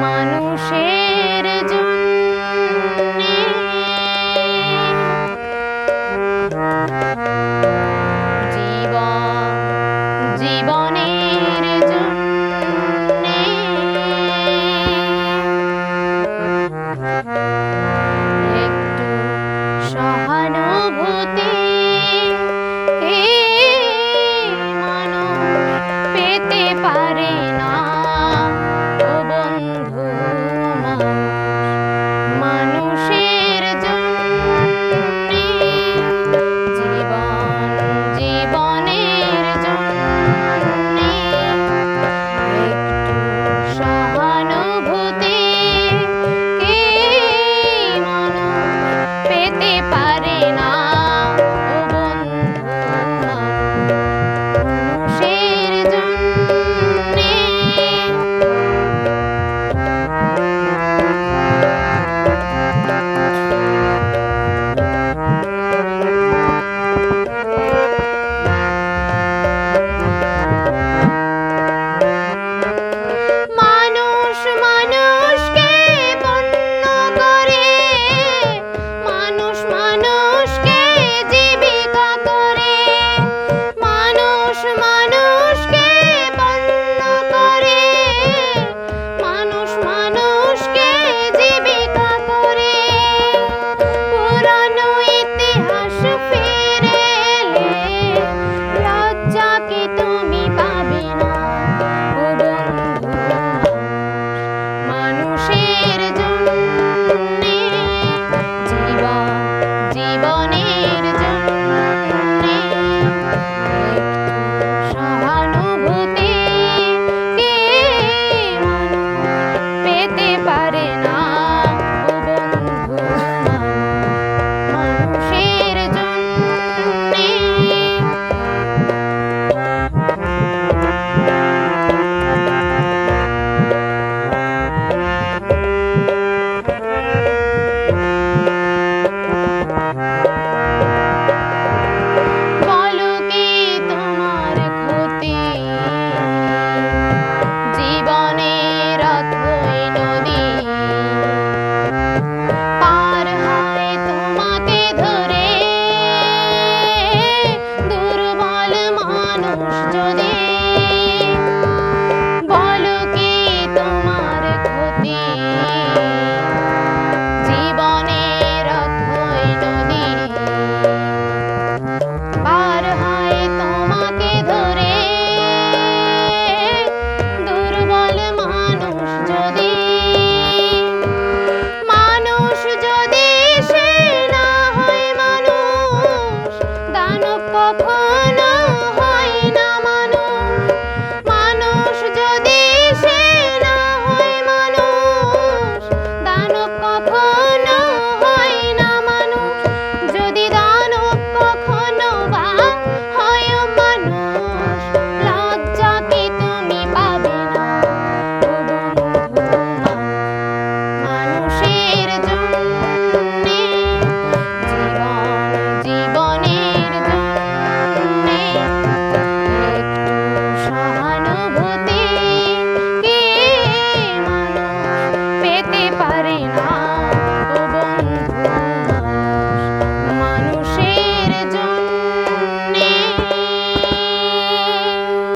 মানুষের জন্যে জীবনের জন্যে একটু সহানুভূতি মানুষ পেতে পারে না। মানুষের জন্যে জীবনের জন্যে একটু সহানুভূতি মানুষ পেতে পারে না। মানুষের জন্যে জীবনের জন্যে সহানুভূতি পেতে পারে না। মানুষের জন্যে জীবনের অথই নদী পার হয় তোমাকে ধরে দুর্বল মানুষ যদি বলো কি তোমার ক্ষতি। জীবনের অথই নদী পার হয় তোমাকে ধরে কখনো হয় না মানুষ। মানুষ যদি সে না হয় মানুষ দানব কখনো হয় না মানুষ। যদি দানব কখনো বা হয় মানুষ লজ্জা কি তুমি পাবে না। মানুষের জন্যে জীবনের একটু সহানুভূতি